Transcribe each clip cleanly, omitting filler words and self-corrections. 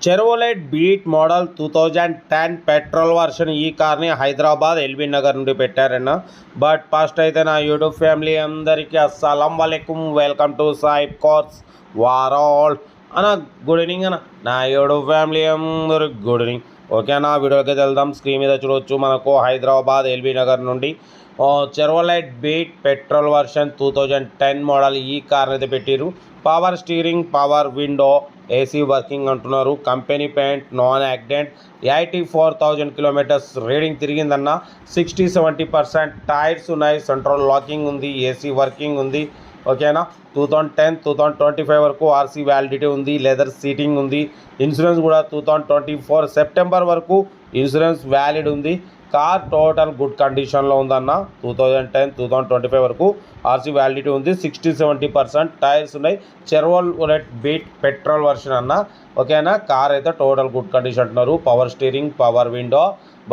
చెరోలెట్ beat model 2010 petrol version ఈ కార్ని Hyderabad LB Nagar నుండి పెట్టారన్న. బట్ ఫస్ట్ అయితే నా యూట్యూబ్ ఫ్యామిలీ అందరికీ అస్సలం వలైకుం, వెల్కమ్ టు సాయిబ్ కార్స్ వరల్డ్ అన్న. గుడ్ ఈవినింగ్ అన్న. నా యూట్యూబ్ ఫ్యామిలీ అందరికి గుడ్ ఈవినింగ్. ఓకే అన్న, వీడియోకి వెళ్దాం. స్క్రీన్ మీద చూడవచ్చు మనకు హైదరాబాద్ ఎల్బీ నగర్ నుండి Chevrolet Beat petrol version 2010 model ఈ కార్ని అయితే పెట్టారు. Power steering, power window, AC working అంటున్నారు. Company paint, non accident, 84,000 kilometers reading తిరిగిందన్న. 60-70% టైర్స్ ఉన్నాయి. సెంట్రల్ లాకింగ్ ఉంది, ఏసీ వర్కింగ్ ఉంది. ఓకేనా. 2010-2025 వరకు ఆర్సీ వ్యాలిడిటీ ఉంది. లెదర్ సీటింగ్ ఉంది. ఇన్సూరెన్స్ కూడా 2024 సెప్టెంబర్ వరకు ఇన్సూరెన్స్ వ్యాలిడ్ ఉంది. కార్ టోటల్ గుడ్ కండిషన్లో ఉందన్న. 2010-2025 వరకు ఆర్సీ వ్యాలిడిటీ ఉంది. 60-70% టైర్స్ ఉన్నాయి. చెరోలెట్ బీట్ పెట్రోల్ వర్షన్ అన్న. ఓకేనా. కార్ అయితే టోటల్ గుడ్ కండిషన్ అంటున్నారు. Power steering, power window,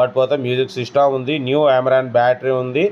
but పోతే మ్యూజిక్ సిస్టమ్ ఉంది. న్యూ అమెరాన్ బ్యాటరీ ఉంది.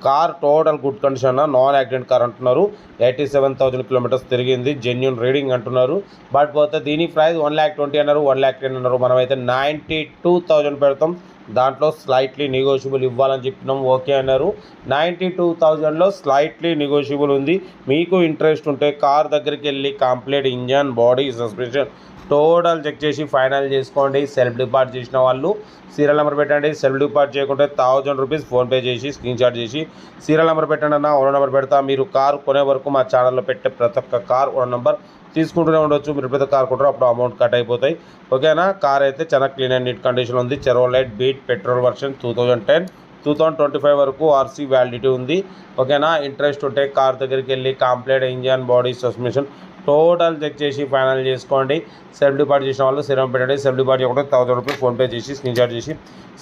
కార్ టోటల్ గుడ్ కండిషన్ అన్న. నాన్ యాక్సిడెంట్ కార్ అంటున్నారు. 87,000 కిలోమీటర్స్ తిరిగింది. జెన్యున్ రీడింగ్ అంటున్నారు. బట్ పోతే దీని ప్రైస్ 1,20,000 అన్నారు, 1,10,000 అన్నారు. మనమైతే 92,000 పెడతాం. దాంట్లో స్లైట్లీ నెగోషియబుల్ ఇవ్వాలని చెప్పినాం. ఓకే అన్నారు. 92,000లో స్లైట్లీ నెగోషియబుల్ ఉంది. మీకు ఇంట్రెస్ట్ ఉంటే కార్ దగ్గరికి వెళ్ళి complete engine, body, suspension total check చేసి ఫైనల్ చేసుకోండి. సెల్ఫ్ డిపార్ట్ చేసిన వాళ్ళు సీరియల్ నెంబర్ పెట్టండి. సెల్ఫ్ డిపార్ట్ చేయకుంటే 1,000 రూపీస్ ఫోన్పే చేసి స్క్రీన్ షాట్ చేసి సీరియల్ నెంబర్ పెట్టండి అన్న. ఓనర్ నెంబర్ పెడతా. మీరు కార్ కొనే వరకు మా ఛానల్లో పెట్టే ప్రతి ఒక్క కార్ ఓనర్ నెంబర్ తీసుకుంటూనే ఉండొచ్చు. మీరు ఎప్పుడైతే కార్ కొంటారో అప్పుడు అమౌంట్ కట్ అయిపోతాయి. ఓకేనా. కార్ అయితే చాలా క్లీన్ అండ్ నీట్ కండిషన్ ఉంది. చెరోలెట్ బీట్ పెట్రోల్ వర్షన్ 2010-2025 వరకు ఆర్సీ వ్యాలిడిటీ ఉంది. ఓకేనా. ఇంట్రెస్ట్ ఉంటే కార్ దగ్గరికి వెళ్ళి complete engine, body, suspension total check చేసి ఫైనల్ చేసుకోండి. సెల్ఫ్ డిపార్ట్ చేసిన వాళ్ళు సీరియల్ పెట్టండి. సెల్ఫ్ డిపార్ట్ చేయకుండా 1,000 రూపీస్ ఫోన్పే చేసి స్క్రీన్ షాట్ చేసి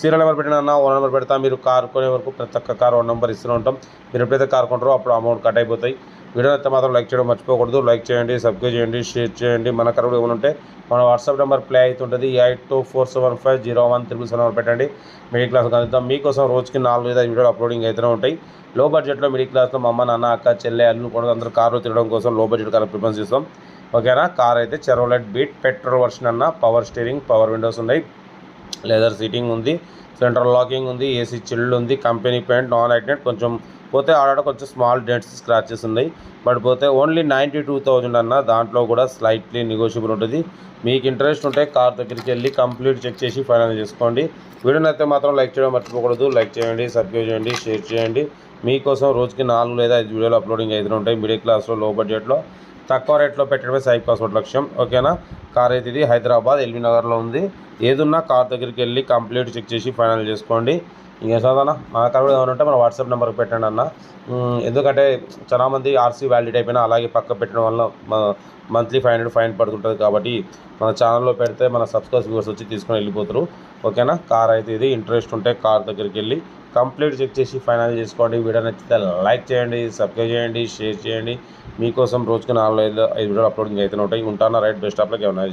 సీరియల్ నెంబర్ పెట్టండి అన్న. ఓనర్ నెంబర్ పెడతా. మీరు కార్ కొనే వరకు ప్రతి ఒక్క కార్ ఓనర్ నెంబర్ ఇస్తూనే ఉంటాం. మీరు ఎప్పుడైతే కార్ కొంటారో అప్పుడు అమౌంట్ కట్ అయిపోతాయి. వీడియో అయితే మాత్రం లైక్ చేయడం మర్చిపోకూడదు. లైక్ చేయండి, సబ్స్క్రైబ్ చేయండి, షేర్ చేయండి. మన కరెక్ట్ ఏమైనా ఉంటే మన వాట్సాప్ నెంబర్ ప్లే అవుతుంటుంది. 82475017 పెట్టండి. మిడిల్ క్లాస్ కలుద్దాం. మీకోసం రోజుకి 4-5 వీడియోలు అప్లోడింగ్ అయితేనే ఉంటాయి. లో బడ్జెట్లో మిడిల్ క్లాస్లో మా అమ్మ, నాన్న, అక్క, చెల్లె, అల్లు కూడా అందరూ కార్లో తిరగడం కోసం లో బడ్జెట్ కార్ ప్రిఫరెన్స్ ఇస్తాం. ఓకేనా. కార్ అయితే చెరోలెట్ బీట్ పెట్రోల్ వర్షన్ అన్న. పవర్ స్టీరింగ్, పవర్ విండోస్ ఉన్నాయి. లెదర్ సీటింగ్ ఉంది. సెంట్రల్ లాకింగ్ ఉంది. ఏసీ చిల్డ్ ఉంది. Company paint, non accident. కొంచెం పోతే ఆడ కొంచెం స్మాల్ డెంట్స్, స్క్రాచెస్ ఉన్నాయి. బట్ పోతే ఓన్లీ 92,000 అన్న. దాంట్లో కూడా స్లైట్లీ నెగోషియబుల్ ఉంటుంది. మీకు ఇంట్రెస్ట్ ఉంటే కార్ దగ్గరికి వెళ్ళి కంప్లీట్ చెక్ చేసి ఫైనల్ చేసుకోండి. వీడియోని అయితే మాత్రం లైక్ చేయడం మర్చిపోకూడదు. లైక్ చేయండి, సబ్స్క్రైబ్ చేయండి, షేర్ చేయండి. మీకోసం రోజుకి 4 లేదా 5 వీడియోలు అప్లోడింగ్ అయితే ఉంటాయి. మిడిల్ క్లాస్లో లో బడ్జెట్లో తక్కువ రేట్లో పెట్టడమే సాయిబ్ కార్స్ లక్ష్యం. ఓకేనా. కార్ అయితే ఇది హైదరాబాద్ ఎల్బీ నగర్లో ఉంది. ఏదున్నా కార్ దగ్గరికి వెళ్ళి కంప్లీట్ చెక్ చేసి ఫైనల్ చేసుకోండి. ఇంకా చదవనా మన కార్ కూడా ఏమైనా ఉంటే మన వాట్సాప్ నెంబర్కి పెట్టండి అన్న. ఎందుకంటే చాలామంది ఆర్సీ వ్యాలిడ్ అయిపోయినా అలాగే పక్క పెట్టడం వల్ల మంత్లీ 500 ఫైన్ పడుతుంటుంది. కాబట్టి మన ఛానల్లో పెడితే మన సబ్స్క్రైబ్ వ్యూవర్స్ వచ్చి తీసుకొని వెళ్ళిపోతారు. ఓకేనా. కార్ అయితే ఇది. ఇంట్రెస్ట్ ఉంటే కార్ దగ్గరికి వెళ్ళి కంప్లీట్ చెక్ చేసి ఫైనల్ చేసుకోండి. వీడియో నచ్చితే లైక్ చేయండి, సబ్స్క్రైబ్ చేయండి, షేర్ చేయండి. మీకోసం రోజుకి 4-5 వీడియోలు అప్లోడింగ్ అయితే ఉంటాయి. ఉంటాను. రైట్. Best of luck. ఏమన్నా